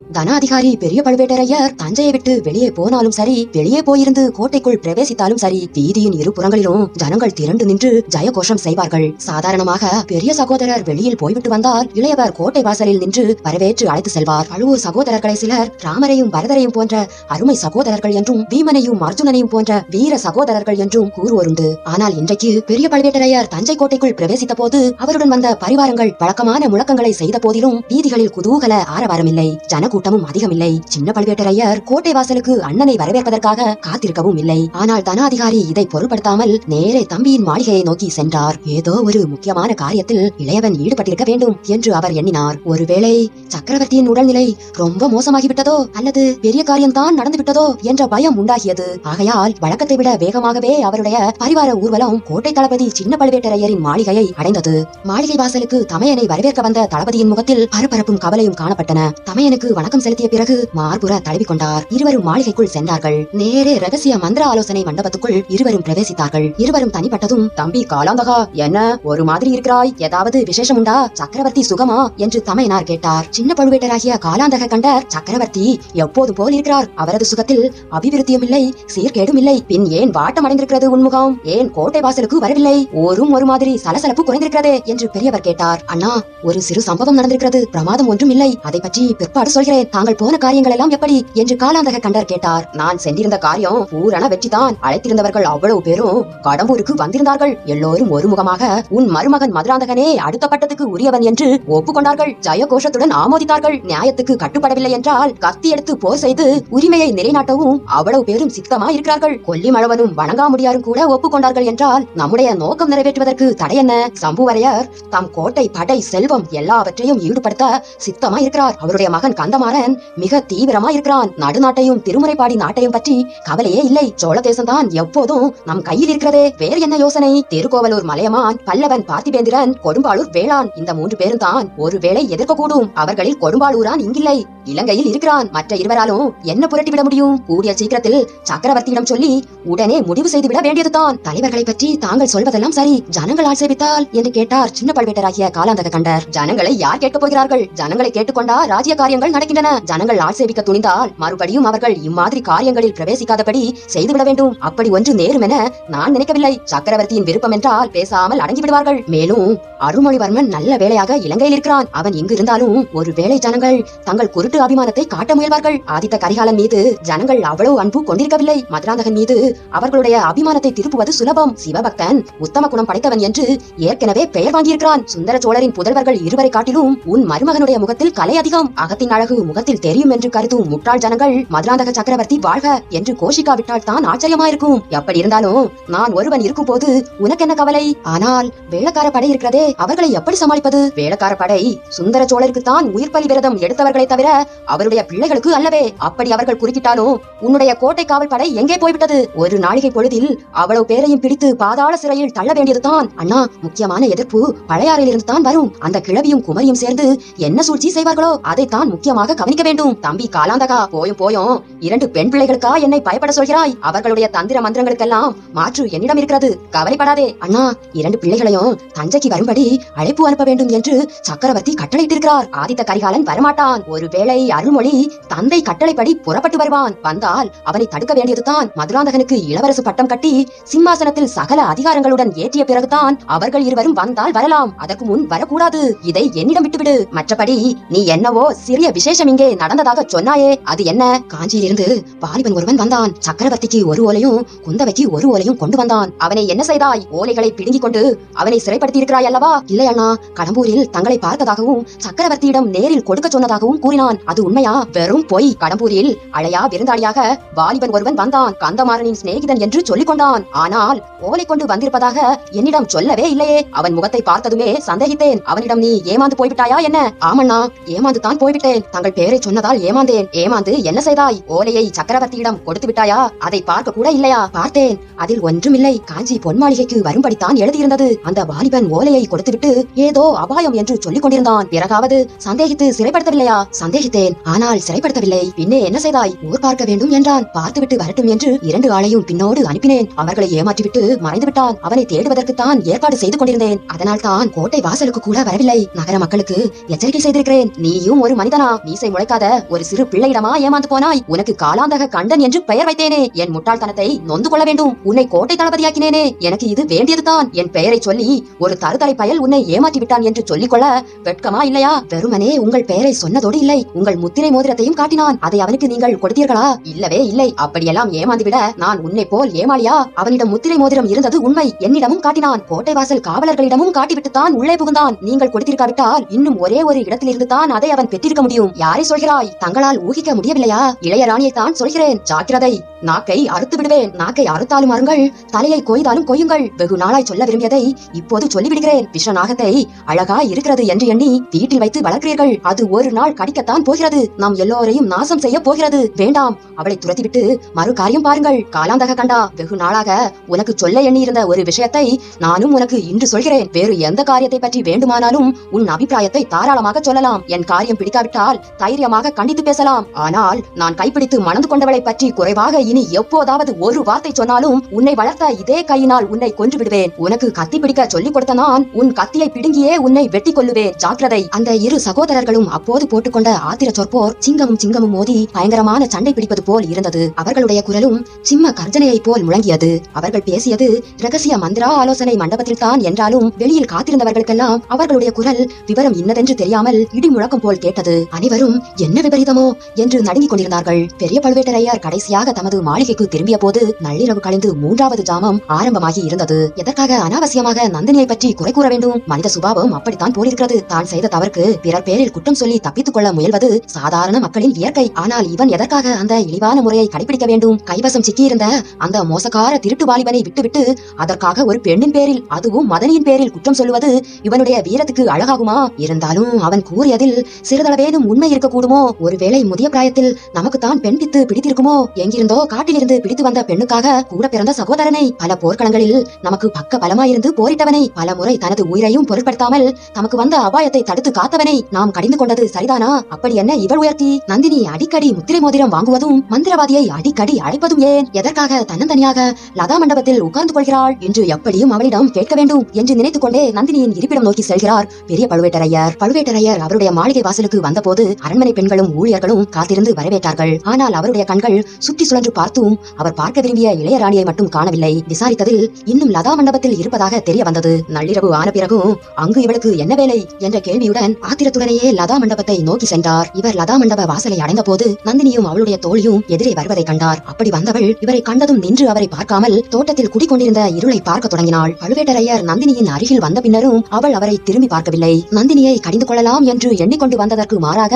தனாதிகாரி பெரிய பழுவேட்டரையர் தஞ்சையை விட்டு வெளியே போனாலும் சரி, வெளியே போயிருந்து கோட்டைக்குள் பிரவேசித்தாலும் சரி, வீதியின் இரு புறங்களிலும் ஜனங்கள் திரண்டு நின்று ஜெயகோஷம் செய்வார்கள். சாதாரணமாக பெரிய சகோதரர் வெளியில் போய்விட்டு வந்தால் இளையவர் கோட்டை வாசலில் நின்று வரவேற்று அழைத்து செல்வார். பழுவூர் சகோதரர்களை சிலர் ராமரையும் பரதரையும் போன்ற அருமை சகோதரர்கள் என்றும், பீமனையும் அர்ஜுனனையும் போன்ற வீர சகோதரர்கள் என்றும் கூறுவோருண்டு. ஆனால் இன்றைக்கு பெரிய பழுவேட்டரையர் தஞ்சை கோட்டைக்குள் பிரவேசித்த போது அவருடன் வந்த பரிவாரங்கள் வழக்கமான முழக்கங்களை செய்த போதிலும் வீதிகளில் குதூகல ஆரவாரமில்லை, ஜனக்கூட்டமும் அதிகமில்லை. சின்ன பழுவேட்டரையர் கோட்டை வாசலுக்கு அண்ணனை வரவேற்பதற்காக காத்திருக்கவும் இல்லை. ஆனால் தனாதிகாரி இதை பொருட்படுத்தாமல் நேரே தம்பியின் மாளிகையை நோக்கி சென்றார். ஏதோ ஒரு முக்கியமான காரியத்தில் இளையவன் ஈடுபட்டிருக்க வேண்டும் என்று அவர் எண்ணினார். ஒருவேளை சக்கரவர்த்தியின் உடல்நிலை ரொம்ப மோசமாகிவிட்டதோ அல்லது பெரிய காரியம்தான் நடந்து விட்டதோ என்ற பயம் உண்டாகியது. ஆகையால் வழக்கத்தை விட வேகமாகவே அவருடைய பரிவார ஊர்வலம் கோட்டை தளபதி சின்ன பழுவேட்டரையரின் மாளிகையை அடைந்தது. மாளிகை வாசலுக்கு தமையனை வரவேற்க வந்த தளபதியின் முகத்தில் பரபரப்பும் கவலையும் காணப்பட்டன. தமையனுக்கு வணக்கம் செலுத்திய பிறகு மார்புற தழுவிக்கொண்டார். இருவரும் மாளிகைக்குள் சென்றார்கள். நேரே ரகசிய மந்திர ஆலோசனை மண்டபத்துக்குள் இருவரும் பிரவேசித்தார்கள். இருவரும் தனிப்பட்டதும், தம்பி காலாந்தகா, என்ன ஒரு மாதிரி இருக்கிறாய்? ஏதாவது விசேஷம் உண்டா? சக்கரவர்த்தி சுகமா என்று தமையனார் கேட்டார். சின்ன பழுவேட்டராகிய காலாந்தக கண்ட சக்கரவர்த்தி எப்போது போல் இருக்கிறார். அவரது சுகத்தில் அபிவிருத்தியும் இல்லை, சீர்கேடும் இல்லை. பின் ஏன் வாட்டம் அடைந்திருக்கிறது உன்முகம்? ஏன் கோட்டை வாசலுக்கு வரவில்லை? ஒரு மாதிரி சலசலப்பு குறைந்திருக்கிறதே என்று பெரியவர் கேட்டார். அண்ணா, ஒரு சிறு சம்பவம் நடந்திருக்கிறது. பிரமாதம் ஒன்றும் இல்லை. அதை பற்றி பிற்பாடு சொல்கிறேன். தாங்கள் போன காரியங்கள் எல்லாம் எப்படி என்று காலாந்தக கண்டர் கேட்டார். நான் சென்றிருந்த காரியம் பூரண வெற்றிதான். அழைத்திருந்தவர்கள் அவ்வளவு பேரும் கடம்பூருக்கு வந்திருந்தார்கள். எல்லோரும் ஒருமுகமாக உன் மருமகன் மதுராந்தகனே அடுத்த பட்டத்துக்கு உரியவன் என்று ஒப்புக்கொண்டார்கள். ஜெயகோஷத்துடன் ஆமோதித்தார்கள். நியாயத்துக்கு கட்டுப்படவில்லை என்றால் கத்தி எடுத்து போர் செய்து உரிமையை நிலைநாட்டவும் அவ்வளவு பேரும் சித்தமா இருக்கிறார்கள். கொல்லிமழவனும் வணங்காமுடியாரும் கூட ஒப்புக்கொண்டார்கள் என்றால் நம்முடைய நோக்கம் நிறைவேற்றுவதற்கு தடை என்ன? சம்புவரையர் தம் கோட்டை படை செல்வம் எல்லாவற்றையும் ஈடுபடுத்த சித்தமா இருக்கிறார். அவருடைய மகன் கந்தமாறன் மிக தீவிரமா இருக்கிறான். நடுநாட்டையும் திருமுறைப்பாடி நாட்டையும் பற்றி கவலையே இல்லை. சோழ தேசம்தான் எப்போதும் நம் கையில் இருக்கிறதே. வேறு என்ன யோசனை? திருக்கோவலூர் மலையமான், பல்லவன் பார்த்திபேந்திரன், கொடும்பாளூர் வேளான், இந்த 3 பேரும் தான் ஒருவேளை எதிர்க்கக்கூடும். அவர்களில் கொடும்பாளூரான் இங்கில்லை, இலங்கையில் இருக்கிறான். மற்ற இருவராலும் என்ன புரட்டிவிட முடியும்? கூடிய சீக்கிரத்தில் சக்கரவர்த்தியிடம் சொல்லி உடனே முடிவு செய்துவிட வேண்டியதுதான். தலைவர்களை பற்றி தாங்கள் சொல்வதெல்லாம் சரி, ஜனங்கள் ஆட்சேபித்தால் என்று கேட்டார் சின்ன பழுவேட்டராகிய காலாந்தக கண்டர். ஜனங்களை யார் கேட்கப் போகிறார்கள்? ஜனங்களை கேட்டுக்கொண்டா ராஜ்ய காரியங்கள் நடக்கின்றன. ஜனங்கள் ஆட்சேபிக்க துணிந்தால் மறுபடியும் அவர்கள் இம்மாதிரி காரியங்களில் பிரவேசிக்காதபடி செய்துவிட வேண்டும். அப்படி ஒன்று நேரும் என நான் நினைக்கவில்லை. சக்கரவர்த்தியின் விருப்பம் என்றால் பேசாமல் அடங்கி விடுவார்கள். மேலும் அருள்மொழிவர்மன் நல்ல வேளையாக இலங்கையில் இருக்கிறான். அவன் இங்கு இருந்தாலும் ஒருவேளை ஜனங்கள் தங்கள் குருட்டு அபிமானத்தை காட்ட முயல்வார்கள். ஆதித்த கரிகாலன் மீது ஜனங்கள் அவ்வளவு அன்பு கொண்டிருக்கவில்லை. மதுராந்தகன் மீது அவர்களுடைய அபிமானத்தை திருப்புவது சுலபம். சிவபக்தன், உத்தம குணம் படைத்தவன் என்று ஏற்கனவே பெயர் வாங்கியிருக்கிறான். சுந்தர சோழரின் புதல்வர்கள் இருவரை காட்டிலும் உன் மருமகனுடைய முகத்தில் கலை அதிகம். அகத்தின் அழகு முகத்தில் தெரியும் என்று கருதும் முட்டாள் ஜனங்கள் மதுராந்தக சக்கரவர்த்தி வாழ்க என்று கோஷிக்காவிட்டால் தான் ஆச்சரியமாயிருக்கும். எப்படி இருந்தாலும் நான் ஒருவன் இருக்கும் போது உனக்கு என்ன கவலை? ஆனால் வேளக்கார படை இருக்கிறதே, அவர்களை எப்படி சமாளிப்பது? வேளக்கார படை சுந்தர சோழருக்கு தான் உயிர் பலி விரதம் எடுத்தவர்களை தவிர அவருடைய பிள்ளைகளுக்கு அல்லவே. அப்படி அவர்கள் குறுக்கிட்டாலும் உன்னுடைய கோட்டை காவல் படை எங்கே போய்விட்டது? ஒரு நாளிகை பொழுதில் அவ்வளவு பேரையும் பிடித்து பாதாள சிறையில் தள்ள வேண்டியதுதான். அண்ணா, முக்கியமான எதிர்ப்பு பழையாறையில் இருந்து தான் வரும். அந்த கிழவியும் குமரியும் சேர்ந்து என்ன சூழ்ச்சி செய்வார்களோ அதைத்தான் முக்கியமாக கவனிக்க வேண்டும். தம்பி காலாந்தகா, போயும் 2 பெண் பிள்ளைகளுக்கா என்னை பயப்பட சொல்கிறாய்? அவர்களுடைய தந்திர மந்திரங்களுக்கெல்லாம் மாற்று என்னிடம் இருக்கிறது. கவலைப்படாதே. அண்ணா, 2 பிள்ளைகளையும் தஞ்சைக்கு வரும்படி அழைப்பு அனுப்ப வேண்டும் என்று சக்கரவர்த்தி கட்டளையிட்டிருக்கிறார். ஆதித்த கரிகாலன் வரமாட்டான். ஒருவேளை அருள்மொழி தந்தை கட்டளைப்படி புறப்பட்டு வருவான். வந்தால் அவனை தடுக்க வேண்டியதுதான். மதுராந்தகனுக்கு இளவரசு பட்டம் கட்டி சிம்மாசனத்தில் சகல அதிகாரங்களுடன் ஏற்றிய பிறகுதான் அவர்கள் இருவரும் வந்தால் வரலாம். அதற்கு முன் வரக்கூடாது. இதை என்னிடம் விட்டுவிடு. மற்றபடி நீ என்னவோ சிறிய விசேஷம் இங்கே நடந்ததாக சொன்னாயே, அது என்ன? காஞ்சியிலிருந்து வாலிபன் ஒருவன் வந்தான். சக்கரவர்த்திக்கு ஒரு ஓலையும் குந்தவைக்கு ஒரு ஓலையும் கொண்டு வந்தான். அவனை என்ன செய்தாய்? ஓலைகளை பிடுங்கிக் கொண்டு அவனை சிறைப்படுத்தி இருக்கிறாய் அல்லவா? இல்லை அண்ணா, கடம்பூரில் தங்களை பார்த்ததாகவும் சக்கரவர்த்தியிடம் நேரில் கொடுக்க சொன்னதாகவும் கூறினான். அது உண்மையா? வெறும் பொய். கடம்பூரில் அழையா விருந்தாளியாக வாலிபன் ஒருவன் வந்தான். கந்தமாறனின் சிநேகிதன் என்று சொல்லிக் கொண்டான். ஆனால் ஓலை கொண்டு வந்திருப்பதாக என்னிடம் சொல்லவே இல்லையே. அவன் முகத்தை பார்த்ததுமே சந்தேகித்தேன். அவனிடம் நீ ஏமாந்து போய்விட்டாயா என்ன? ஆமண்ணா, ஏமாந்து தான் போய்விட்டேன். தங்கள் பெயரை சொன்னதால் ஏமாந்தேன். ஏமாந்து என்ன செய்தாய்? ஓலையை சக்கரவர்த்தியிடம் கொடுத்து விட்டாயா? அதை பார்க்க கூட இல்லையா? பார்த்தேன். அதில் ஒன்றுமில்லை. காஞ்சி பொன் மாளிகைக்கு வரும்படித்தான் எழுதியிருந்தது. அந்த வாலிபன் ஓலையை கொடுத்துவிட்டு ஏதோ அபாயம் என்று சொல்லிக் கொண்டிருந்தான். பிறகாவது சந்தேகித்து சிறைப்படுத்தவில்லையா? சந்தேகித்து அபகரித்தேன், ஆனால் சிறைப்படுத்தவில்லை. பின்னே என்ன செய்தாய்? ஊர் பார்க்க வேண்டும் என்றான். பார்த்துவிட்டு வரட்டும் என்று 2 ஆளையும் பின்னோடு அனுப்பினேன். அவர்களை ஏமாற்றிவிட்டு மறைந்து விட்டான். அவனை தேடுவதற்குத்தான் ஏற்பாடு செய்து கொண்டிருந்தேன். அதனால் தான் கோட்டை வாசலுக்கு கூட வரவில்லை. நகர மக்களுக்கு எச்சரிக்கை செய்திருக்கிறேன். நீயும் ஒரு மனிதனா? மீசை முளைக்காத ஒரு சிறு பிள்ளையிடமா ஏமாந்து போனாய்? உனக்கு காலாந்தக கண்டன் என்று பெயர் வைத்தேனே, என் முட்டாள்தனத்தை நொந்து கொள்ள வேண்டும். உன்னை கோட்டை தளபதியாக்கினேனே, எனக்கு இது வேண்டியதுதான். என் பெயரை சொல்லி ஒரு தருதலை பயல் உன்னை ஏமாற்றி விட்டான் என்று சொல்லிக்கொள்ள வெட்கமா இல்லையா? வெறுமனே உங்கள் பெயரை சொன்னதோடு இல்லை, உங்கள் முத்திரை மோதிரத்தையும் காட்டினான். அதை அவனுக்கு நீங்கள் கொடுத்தீர்களா? இல்லவே இல்லை. அப்படியெல்லாம் ஏமாந்து விட நான் உன்னை போல் ஏமாளியா? அவனிடம் முத்திரை மோதிரம் இருந்தது உண்மை. என்னிடமும் காட்டினான். கோட்டை வாசல் காவலர்களிடமும் காட்டிவிட்டுத்தான் உள்ளே புகுந்தான். நீங்கள் கொடுத்திருக்காவிட்டால் இன்னும் ஒரே ஒரு இடத்திலிருந்து தான் அதை அவன் பெற்றிருக்க முடியும். யாரை சொல்கிறாய்? தங்களால் ஊகிக்க முடியவில்லையா? இளையராணியை தான் சொல்கிறேன். ஜாக்கிரதை, நாக்கை அறுத்து விடுவேன். நாக்கை அறுத்தாலும் அருங்கள், தலையை கொய்தாலும் கொய்யுங்கள். வெகு நாளாய் சொல்ல விரும்பியதை இப்போது சொல்லிவிடுகிறேன். விஷநாகத்தை அழகா இருக்கிறது என்று எண்ணி வீட்டில் வைத்து வளர்க்கிறீர்கள். அது ஒரு நாள் கடிக்கத்தான் போகிறது. நாம் எல்லோரையும் நாசம் செய்ய போகிறது. வேண்டாம், அவளை துரத்திவிட்டு மறு காரியம் பாருங்கள். காலாந்தக கண்டா, வெகு நாளாக உனக்கு சொல்ல எண்ணி இருந்த ஒரு விஷயத்தை நானும் உனக்கு இன்று சொல்கிறேன். வேறு எந்த காரியத்தை பற்றி வேண்டுமானாலும் உன் அபிப்பிராயத்தை தாராளமாக சொல்லலாம். என் காரியம் பிடிக்காவிட்டால் தைரியமாக கண்டித்து பேசலாம். ஆனால் நான் கைப்பிடித்து மணந்து கொண்டவளை பற்றி குறைவாக இனி எப்போதாவது ஒரு வார்த்தை சொன்னாலும் உன்னை வளர்த்த இதே கையினால் உன்னை கொன்று விடுவேன். உனக்கு கத்தி பிடிக்க சொல்லிக் கொடுத்த நான் உன் கத்தியை பிடுங்கியே உன்னை வெட்டி கொள்ளுவேன். ஜாக்கிரதை. அந்த 2 சகோதரர்களும் அப்போது போட்டுக்கொண்ட ஆத்திர சொற்போர் சிங்கமும் மோதி பயங்கரமான சண்டை பிடிப்பது போல் இருந்தது. அவர்களுடைய குரலும் சிம்ம கர்ஜனையை போல் முழங்கியது. அவர்கள் பேசியது ரகசிய மந்திரா ஆலோசனை மண்டபத்தில் தான் என்றாலும் வெளியில் காத்திருந்தவர்களுக்கெல்லாம் அவர்களுடைய குரல் விவரம் இன்னதென்று தெரியாமல் இடி முழக்கம் போல் கேட்டது. அனைவரும் என்ன விபரீதமோ என்று நடுங்கிக் கொண்டிருந்தார்கள். பெரிய பழுவேட்டரையர் கடைசியாக தமது மாளிகைக்கு திரும்பிய போது நள்ளிரவு கழிந்து 3வது ஜாமம் ஆரம்பமாகி இருந்தது. எதற்காக அனாவசியமாக நந்தினியை பற்றி குறை கூற வேண்டும்? மனித சுபாவம் அப்படித்தான் போலிருக்கிறது. தான் செய்த தவறுக்கு பிறர் பேரில் குற்றம் சொல்லி தப்பித்துக் கொள்ள முயல்வது சாதாரண மக்களின் இயற்கை. ஆனால் இவன் எதற்காக அந்த இழிவான முறையை கடைபிடிக்க வேண்டும்? கைவசம் சிக்கியிருந்த அந்த மோசக்கார திருட்டு வாலிபனை விட்டுவிட்டு அதற்காக ஒரு பெண்ணின் பேரில், அதுவும் மதனியின் பேரில் குற்றம் சொல்லுவது இவனுடைய வீரத்துக்கு அழகாகுமா? இருந்தாலும் அவன் கூறியதில் சிறிதளவேனும் உண்மை இருக்கக்கூடுமோ? ஒருவேளை முதிய பிராயத்தில் நமக்குத்தான் பெண் பித்து பிடித்திருக்குமோ? எங்கிருந்தோ காட்டிலிருந்து பிடித்து வந்த பெண்ணுக்காக கூட பிறந்த சகோதரனை, பல போர்க்களங்களில் நமக்கு பக்க பலமாயிருந்து போரிட்டவனை, பல முறை தனது உயிரையும் பொருட்படுத்தாமல் தமக்கு வந்த அபாயத்தை தடுத்து காத்தவனை நாம் கடிந்து கொண்டது சரிதானா? அப்படி என்ன இவள் உயர்த்தி? நந்தினி அடிக்கடி முத்திரை மோதிரம் வாங்குவதும் மந்திரவாதியை அடிக்கடி அழைப்பதும் ஏன்? எதற்காக தன்னந்தனியாக லதா மண்டபத்தில் உட்கார்ந்து கொள்கிறாள் என்று எப்படியும் அவளிடம் கேட்க வேண்டும் என்று நினைத்துக் கொண்டே நந்தினியின் இருப்பிடம் நோக்கி செல்கிறார் பெரிய பழுவேட்டரையர். பழுவேட்டரையர் அவருடைய மாளிகை வாசலுக்கு வந்தபோது அரண்மனை பெண்களும் ஊழியர்களும் காத்திருந்து வரவேற்றார்கள். ஆனால் அவருடைய கண்கள் சுற்றி சுழன்று பார்த்தும் அவர் பார்க்க விரும்பிய இளையராணியை மட்டும் காணவில்லை. விசாரித்ததில் இன்னும் லதா மண்டபத்தில் இருப்பதாக தெரிய வந்தது. நள்ளிரவு ஆன பிறகும் அங்கு இவளுக்கு என்ன வேலை என்ற கேள்வியுடன் ஆத்திரத்துடனேயே லதா மண்டபத்தை நோக்கி சென்றார். இவர் லதா மண்டப வாசலை அடைந்த போது நந்தினியும் அவளுடைய தோழியும் எதிரே வருவதை கண்டார். அப்படி வந்தவள் இவரை கண்டதும் நின்று அவரை பார்க்காமல் தோட்டத்தில் குடிக்கொண்டிருந்த இருளை பார்க்க தொடங்கினாள். பழுவேட்டரையர் நந்தினியின் அருகில் வந்த பின்னரும் அவள் அவரை திரும்பி பார்க்கவில்லை. நந்தினியை கடிந்து கொள்ளலாம் என்று எண்ணிக்கொண்டு வந்ததற்கு மாறாக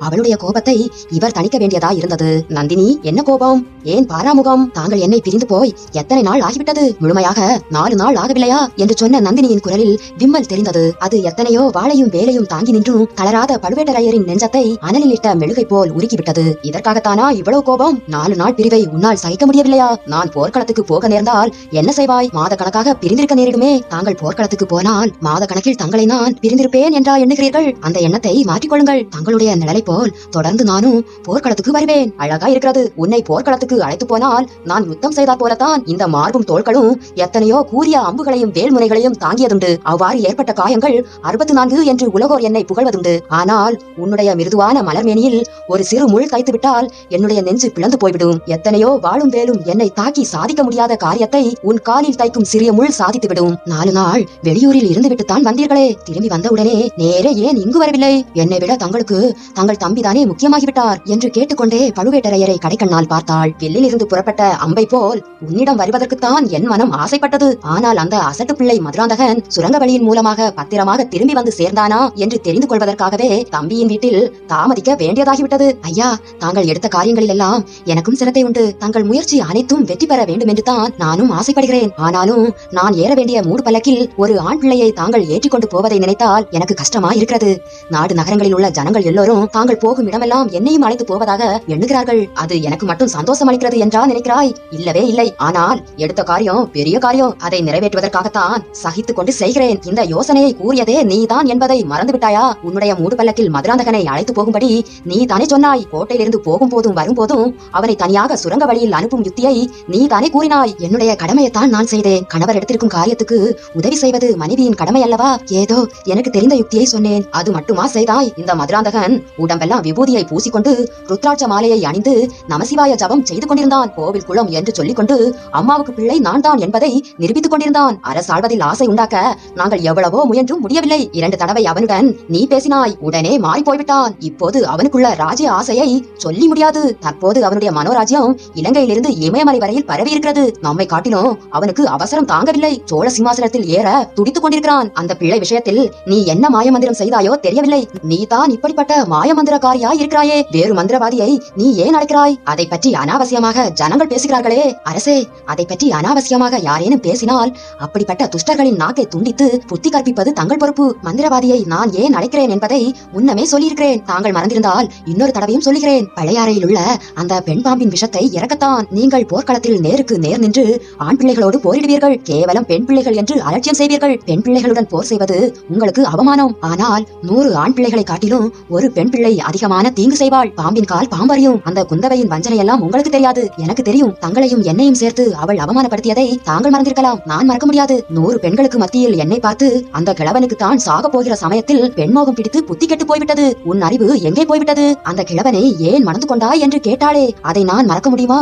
அவளுடைய கோபத்தை இவர் தணிக்க வேண்டியதா இருந்தது. நந்தினி, என்ன கோபம்? ஏன் பாராமுகம்? தாங்கள் என்னை பிரிந்து போய் எத்தனை நாள் ஆகிவிட்டது? முழுமையாக 4 நாள் ஆகவில்லையா என்று சொன்ன நந்தினியின் குரலில் விம்மல் தெரிந்தது. அது எத்தனையோ வாளையும் வேலையும் தாங்கி நின்றும் தளராத பழுவேட்டரையரின் நெஞ்சத்தை அனலிலிட்ட மெழுகை போல் உருக்கிவிட்டது. இதற்காகத்தானா இவ்வளவு கோபம்? 4 நாள் பிரிவை உன்னால் சகிக்க முடியவில்லையா? நான் போர்க்களத்துக்கு போக நேர்ந்தால் என்ன செய்வாய்? மாத கணக்காக பிரிந்திருக்க நேரிடுமே. தாங்கள் போர்க்களத்துக்கு போனால் மாத கணக்கில் தங்களை நான் பிரிந்திருப்பேன் என்றா எண்ணுகிறீர்கள்? அந்த எண்ணத்தை மாற்றிக்கொள்ளுங்கள். தங்களுடைய நிழலை போல் தொடர்ந்து நானும் போர்க்களத்துக்கு வருவேன். அழகா இருக்கிறது. உன்னை போர்க்களத்துக்கு அழைத்து போனால் நான் யுத்தம் செய்தால் போலத்தான் இந்த மார்பும் தோள்களும் எத்தனையோ கூரிய அம்புகளையும் வேல்முனைகளையும் தாங்கியதுண்டு. அவ்வாறு ஏற்பட்ட காயங்கள் 64 என்று உலகோர் என்னை புகழ்வதுண்டு. ஆனால் உன்னுடைய மிருதுவான மலர்மேனியில் ஒரு சிறு முள் தைத்து விட்டால் என்னுடைய நெஞ்சு பிளந்து போய்விடும். எத்தனையோ வாளும் வேலும் என்னை தாக்கி சாதிக்க முடியாத காரியத்தை உன் காலில் தைக்கும் சிறிய முள் சாதித்துவிடும். 4 நாள் வெளியூரில் இருந்துவிட்டுத்தான் வந்தீர்களே. திரும்பி வந்தவுடனே நேரே ஏன் இங்கு வரவில்லை? என்னை விட தங்களுக்கு தங்கள் தம்பிதானே முக்கியமாகிவிட்டார் என்று கேட்டுக்கொண்டே பழுவேட்டரையரை கடைக்கண்ணால் பார்த்தாள். வெள்ளில் இருந்து புறப்பட்ட அம்பை போல் உன்னிடம் வருவதற்குத்தான் என் மனம் ஆசைப்பட்டது. ஆனால் அந்த அசட்டு பிள்ளை மதுராந்தகன் சுரங்க வழியின் மூலமாக பத்திரமாக திரும்பி வந்து சேர்ந்தானா என்று தெரிந்து கொள்வதற்காகவே தம்பியின் வீட்டில் தாமதிக்க வேண்டியதாகிவிட்டது. ஐயா, தாங்கள் எடுத்த காரியங்களில் எல்லாம் எனக்கும் சிரத்தை உண்டு. தங்கள் முயற்சி அனைத்தும் வெற்றி பெற வேண்டும் என்று தான் நானும் ஆசைப்படுகிறேன். ஆனாலும் நான் ஏற வேண்டிய மூடு பல்லக்கில் ஒரு ஆண் பிள்ளையை தாங்கள் ஏற்றிக்கொண்டு போவதை நினைத்தால் எனக்கு கஷ்டமா இருக்கிறது. நாடு நகரங்களில் உள்ள ஜனங்கள் எல்லோரும் தாங்கள் போகும் இடமெல்லாம் என்னையும் அழைத்து போவதாக எண்ணுகிறார்கள். அது எனக்கு மட்டும் சந்தோஷம் அளிக்கிறது என்றா நினைக்கிறாய்? இல்லவே இல்லை. ஆனால் எடுத்த காரியம் பெரிய காரியம். அதை நிறைவேற்றுவதற்காகத்தான் சகித்துக் கொண்டு செய்கிறேன். இந்த யோசனையை கூறியதே நீதான் என்பதை மறந்துவிட்டாயா? உன்னுடைய மூடு பல்லக்கில் மதுராந்தகனை அழைத்து போகும்படி நீ தானே சொன்னாய். கோட்டையிலிருந்து போகும் போதும் வரும்போதும் அவனை தனியாக சுரங்க வழியில் அனுப்பும் யுக்தியை நீ தானே கூறினாய். என்னுடைய கடமையைத்தான் நான் செய்தேன். கணவர் எடுத்திருக்கும் காரியத்துக்கு உதவி செய்வது மனைவியின் கடமை அல்லவா? ஏதோ எனக்கு தெரிந்த யுக்தியை சொன்னேன். அது மட்டுமா செய்தாய்? இந்த மதுராந்தகன் உடம்பெல்லாம் விபூதியை பூசிக்கொண்டு ருத்ராட்ச மாலையை அணிந்து நமசிவாய ஜபம் செய்து கொண்டிருந்தான். கோவில் குளம் என்று சொல்லிக் கொண்டு அம்மாவுக்கு பிள்ளை நான் தான் என்பதை நிரூபித்துக் கொண்டிருந்தான். அரசாழ்வதில் ஆசை உண்டாக்க நாங்கள் எவ்வளவோ முயன்றும் முடியவில்லை. 2 தடவை அவனுடன் நீ பேசினாய். உடனே மாறி போய்விட்டான். இப்போது அவனுக்குள்ள ராஜ்ய ஆசையை சொல்லி முடியாது. தற்போது அவனுடைய மனோராஜ்யம் இலங்கையிலிருந்து இமயமலை வரையில் பரவி இருக்கிறது. நம்மை காட்டிலும் அவனுக்கு அவசரம் தாங்கவில்லை. சோழ சிம்மாசனத்தில் ஏற துடித்துக் கொண்டிருக்கிறான். அந்த பிள்ளை விஷயத்தில் நீ என்ன மாயமந்திரம் செய்தாயோ தெரியவில்லை. நீ தான் இப்படிப்பட்ட மாயமந்திரக்காரியா இருக்கிறாயே. வேறு மந்திரவாதியை நீ ஏன் அழைக்கிறாய்? அதை பற்றி அனாவசியமாக ஜனங்கள் பேசுகிறார்களே. அரசே, அதை பற்றி அனாவசியமாக யாரேனும் பேசினால் அப்படிப்பட்ட துஷ்டர்களின் நாக்கை துண்டித்து புத்தி கற்பிப்பது தங்கள் பொறுப்பு. மந்திரவாதியை நான் ஏன் அழைக்கிறேன் என்பதை முன்னமே சொல்லியிருக்கிறேன். தாங்கள் மறந்திருந்தால் இன்னொரு தடவையும் சொல்லுகிறேன். பழையாறையில் உள்ள அந்த பெண் பாம்பின் விஷத்தை இறக்கத்தான். நீங்கள் போர்க்களத்தில் நேருக்கு நேர் நின்று ஆண் பிள்ளைகளோடு போரிடுவீர்கள். கேவலம் பெண் பிள்ளைகள் என்று அலட்சியம் செய்வீர்கள். பெண் பிள்ளைகளுடன் போர் செய்வது உங்களுக்கு அவமானம். ஆனால் 100 ஆண் பிள்ளைகளை காட்டிலும் ஒரு பெண் பிள்ளை அதிகமான தீங்கு செய்வாள். பாம்பின் கால் பாம்பறியும். அந்த குந்தவையின் வஞ்சனை எல்லாம் உங்களுக்கு தெரியாது, எனக்கு தெரியும். தங்களையும் என்னையும் சேர்த்து அவள் அவமானப்படுத்தியதை தாங்கள் மறந்திருக்கலாம். நான் மறக்க முடியாது. 100 பெண்களுக்கு மத்தியில் என்னை பார்த்து அந்த கிழவனுக்கு தான் சாக போகிற சமயத்தில் பெண்மோகம் பிடித்து புத்தி கெட்டு போய்விட்டது. உன் அறிவு எங்கே போய்விட்டது? அந்த கிழவனை ஏன் மணந்து கொண்டாய் என்று கேட்டாளே, அதை நான் மறக்க முடியுமா?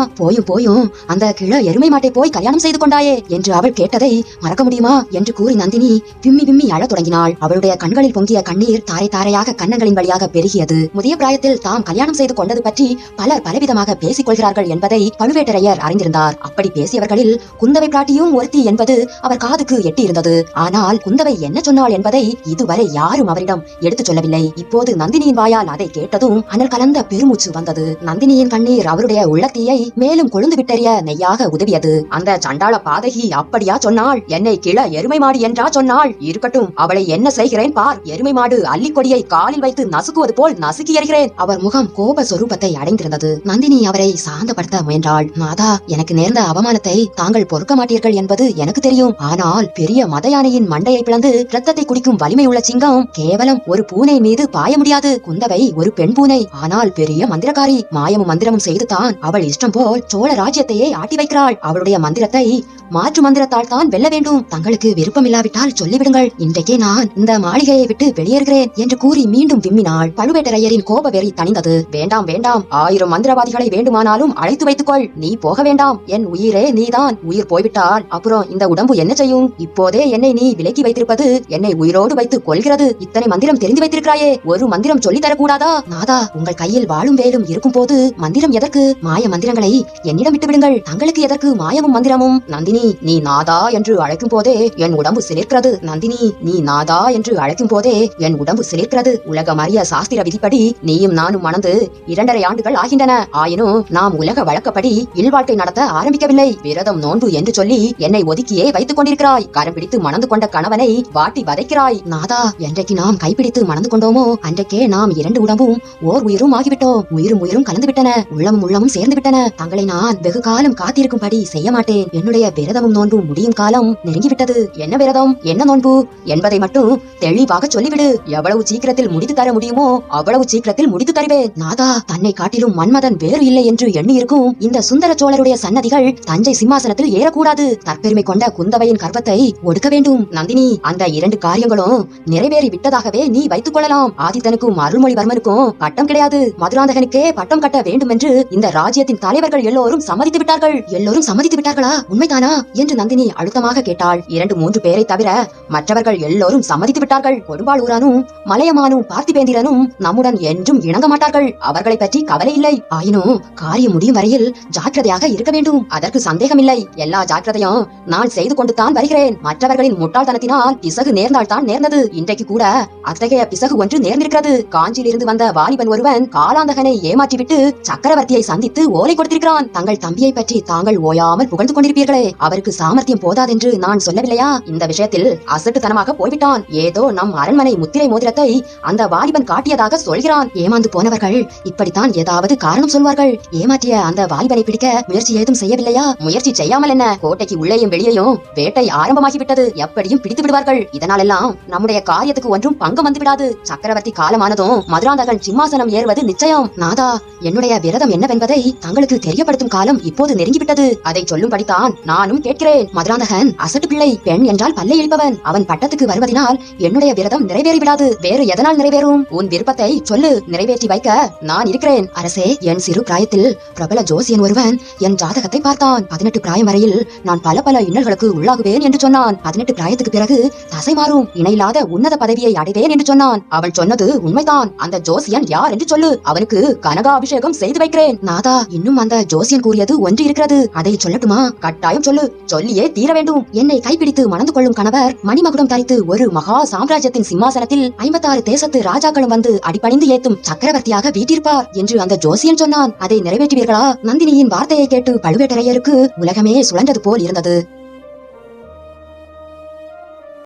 போயும் அந்த கிழ எருமை மாட்டை போய் கல்யாணம் செய்து கொண்டாயே என்று அவள் கேட்டதை மறக்க முடியுமா என்று கூறி நந்தினி விம்மி அழத் தொடங்கினாள். அவளுடைய கண்களில் பொங்கிய கண்ணீர் தாரை தாரையாக கன்னங்களின் வழியாக பெருகியது. முதிய பிராயத்தில் தாம் கல்யாணம் செய்து கொண்டது பற்றி பலர் பலவிதமாக பேசிக் கொள்கிறார்கள் என்பதை பழுவேட்டரையர் அறிந்திருந்தார். அப்படி பேசியவர்களில் குந்தவை பிராட்டியும் ஒருத்தி என்பது அவர் காதுக்கு எட்டியிருந்தது. ஆனால் குந்தவை என்ன சொன்னாள் என்பதை இதுவரை யாரும் அவரிடம் எடுத்துச் சொல்லவில்லை. இப்போது நந்தினியின் வாயால் அதை கேட்டதும் அனல் கலந்த பெருமூச்சு வந்தது. நந்தினியின் கண்ணீர் அவருடைய உள்ளத்தீயை மேலும் கொழுந்து விட்டறிய நெய்யாக உதவியது. அந்த சண்டாள பாதகி அப்படியா சொன்னாள்? என்னை கிழ எருமை மாடு என்றா சொன்னாள்? இருக்கட்டும், அவளை என்ன செய்கிறேன் பார். எருமை மாடு அள்ளிக்கொடியை காலில் வைத்து நசுக்குவது போல் நசுக்கி எறிகிறேன். அவர் முகம் கோப சொரூபத்தை அடைந்திருந்தது. நந்தினி அவரை சாந்தப்படுத்த முயன்றாள். மாதா, எனக்கு நேர்ந்த அவமானத்தை தாங்கள் பொறுக்க மாட்டீர்கள் என்பது எனக்கு தெரியும். ஆனால் பெரிய மத யானையின் மண்டையை பிளந்து ரத்தத்தை குடிக்கும் வலிமை உள்ள சிங்கம் கேவலம் ஒரு பூனை மீது பாய முடியாது. குந்தவை ஒரு பெண் பூனை, ஆனால் பெரிய மந்திரக்காரி. மாயமும் மந்திரமும் செய்துதான் அவள் இஷ்டம் போல் சோழ ராஜ்யத்தையே ஆட்டி வைக்கிறாள். அவளுடைய மந்திரத்தை மாற்று மந்திரத்தால் தான் வெல்ல வேண்டும். தங்களுக்கு விருப்பமில்லாவிட்டால் சொல்லிவிடுங்கள். இன்றைக்கே நான் இந்த மாளிகையை விட்டு வெளியேறுகிறேன் என்று கூறி மீண்டும் விம்மினாள். பழுவேட்டரையரின் கோப வெறி தணிந்தது. வேண்டாம் வேண்டாம், 1000 மந்திரவாதிகளை வேண்டுமானாலும் அழைத்து வைத்துக்கொள். நீ போக வேண்டாம். என் உயிரே நீதான். உயிர் போய்விட்டால் அப்புறம் இந்த உடம்பு என்ன செய்யும்? இப்போதே என்னை நீ விலக்கி வைத்திருப்பது என்னை உயிரோடு வைத்து கொள்கிறது. இத்தனை மந்திரம் தெரிந்து வைத்திருக்கிறாயே, ஒரு மந்திரம் சொல்லி தரக்கூடாதா? நாதா, உங்கள் கையில் வாழும் வேலும் இருக்கும் போது மந்திரம் எதற்கு? மாய மந்திரங்களை என்னிடம் விட்டு விடுங்கள். தங்களுக்கு எதற்கு மாயமும் மந்திரமும்? நந்தினி, நீ நாதா என்று அழைக்கும் போதே என் உடம்பு சிலிர்க்கிறது. நந்தினி, நீ நாதா என்று அழைக்கும் போதே என் உடம்பு சிலிர்க்கிறது. உலகம் அறிய சாஸ்திர விதிப்படி நீயும் நானும் மணந்து 2.5 ஆண்டுகள் ஆகின்றன. ஆயினும் நாம் உலக வழக்கப்படி இல்வாழ்க்கை நடத்த ஆரம்பிக்கவில்லை. விரதம் நோன்பு என்று சொல்லி என்னை ஒதுக்கியே வைத்துக் கொண்டிருக்கிறாய். கரம் பிடித்து மணந்து கொண்ட கணவனை வாட்டி வதைக்கிறாய். நாதா, என்றைக்கு நாம் கைப்பிடித்து மணந்து கொண்டோமோ அன்றைக்கே நாம் 2 உடம்பும் ஓர் உயிரும் ஆகிவிட்டோம். உயிரும் கலந்து விட்டன. உள்ளமும் சேர்ந்து விட்டன. தங்களை நான் வெகு காலம் காத்திருக்கும்படி செய்ய மாட்டேன். என்னுடைய விரதமும் நோன்பும் முடியும் காலம் நெருங்கிவிட்டது. என்ன விரதம், என்ன நோன்பு என்பதை மட்டும் தெளிவாக சொல்லிவிடு. எவ்வளவு சீக்கிரத்தில் முடித்து தர முடியுமோ அவ்வளவு சீக்கிரத்தில் முடித்து தருவேன். நாதா, தன்னை காட்டிலும் மன்மதன் வேறு இல்லை என்று எண்ணி இருக்கும் இந்த சுந்தர சோழருடைய சன்னதிகள் தஞ்சை சிம்மாசனத்தில் ஏறக்கூடாது. தற்பெருமை கொண்ட குந்தவையின் கர்வத்தை ஒடுக்க வேண்டும். நந்தினி, அந்த 2 காரியங்களும் நிறைவேறி விட்டதாகவே நீ வைத்துக் கொள்ளலாம். ஆதித்தனுக்கும் அருள்மொழிவர்மனுக்கும் பட்டம் கிடையாது. மதுராந்தகனுக்கே பட்டம் கட்ட வேண்டும் என்று இந்த ராஜ்யத்தின் தலைவர்கள் எல்லோரும் சம்மதித்து விட்டார்கள். எல்லோரும் சம்மதித்து விட்டார்களா? உண்மைதானா என்று நந்தினி அழுத்தமாக கேட்டாள். 2-3 பேரை தவிர மற்றவர்கள் எல்லோரும் சம்மதித்து விட்டார்கள். கொடும்பாளூரானும் மலையமானும் பார்த்திபேந்திரனும் நம்முடன் என்றும் இணங்க மாட்டார்கள். அவர்களை பற்றி கவலை இல்லை. ஆயினும் காரியம் முடியும் வரையில் ஜாக்கிரதையாக இருக்க வேண்டும். அதற்கு சந்தேகமில்லை. எல்லா ஜாக்கிரதையும் நான் செய்து கொண்டு தான் வருகிறேன். மற்றவர்களின் முட்டாள்தனத்தினால் பிசகு நேர்ந்தால் தான் நேர்ந்தது. இன்றைக்கு கூட அத்தகைய பிசகு ஒன்று நேர்ந்திருக்கிறது. காஞ்சியிலிருந்து வந்த வாலிபன் ஒருவன் காலாந்தகனை ஏமாற்றிவிட்டு சக்கரவர்த்தியை சந்தித்து ஓலை கொடுத்திருக்கிறான். தங்கள் தம்பியை பற்றி தாங்கள் ஓயாமல் புகழ்ந்து கொண்டிருப்பீர்களே, அவருக்கு சாமர்த்தியம் போதாதென்று நான் சொல்லவில்லையா? இந்த விஷயத்தில் அசட்டுத்தனமாக போய்விட்டான். ஏதோ நம் அரண்மனை முத்திரை மோதிரத்தை அந்த வாலிபன் காட்டியதாக சொல்கிறான். ஏமாந்து போனவர்கள் இப்படித்தான் ஏதாவது காரணம் சொல்வார்கள். ஏமாற்றிய அந்த வாலிபனை பிடிக்க முயற்சி ஏதும் செய்யவில்லையா? முயற்சி செய்யாமல் என்ன, கோட்டைக்கு உள்ளேயும் வெளியேயும் வேட்டை ஆரம்பமாகிவிட்டது. எப்படியும் பிடித்து விடுவார்கள். இதனாலெல்லாம் நம்முடைய காரியத்துக்கு ஒன்றும் பங்கம் வந்து விடாது. சக்கரவர்த்தி காலமானதும் மதுராந்தகன் சிம்மாசனம் ஏறுவது நிச்சயம். நாதா, என்னுடைய விரதம் என்னவென்பதை தங்களுக்கு தெரியப்படுத்தும் காலம் இப்போது நெருங்கிவிட்டது. அதை சொல்லும்படித்தான் நானும் கேட்கிறேன். மதுராந்தகன் அசட்டு பிள்ளை, பெண் என்றால் பல்லை இழிப்பவன். அவன் பட்டத்துக்கு வருவதனால் என்னுடைய விரதம் நிறைவேறிவிடாது. வேறு எதனால் நிறைவேறும்? உன் விருப்பத்தை சொல்லு, நிறைவேற்றி வைக்க நான் இருக்கிறேன். அரசே, என் சிறு பிராயத்தில் பிரபல ஜோசியன் ஒருவன் என் ஜாதகத்தை பார்த்தான். 18 பிராயம் வரையில் நான் பல பல இன்னல்களுக்கு உள்ளாகுவேன் என்று சொன்னான். 18 பிராயத்துக்கு பிறகு தசை மாறும், இணையில்லாத உன்னத பதவியை அடைவேன் என்று சொன்னான். அவன் சொன்னது உண்மைதான். அந்த ஜோசியன் யார் என்று சொல்லு, அவனுக்கு கனகாபிஷேகம் செய்து வைக்கிறேன். நாதா, இன்னும் அந்த ஜோசியன் கூறியது ஒன்று இருக்கிறது, அதை சொல்லட்டுமா? கட்டாயம் சொல்லு, சொல்லியே தீர வேண்டும். என்னை கைப்பிடித்து மணந்து கொள்ளும் கணவர் மணிமகுடம் தரித்து ஒரு மகா சாம்ராஜ்யத்தின் சிம்மாசனத்தில் 56 தேசத்து ராஜாக்களும் வந்து அடிபணிந்து ஏத்தும் சக்கரவர்த்தியாக வீட்டிருப்பார் என்று அந்த ஜோசியன் சொன்னான். அதை நிறைவேற்றுவீர்களா? நந்தினியின் வார்த்தையை கேட்டு பழுவேட்டரையருக்கு உலகமே சுழன்றது போல் இருந்தது.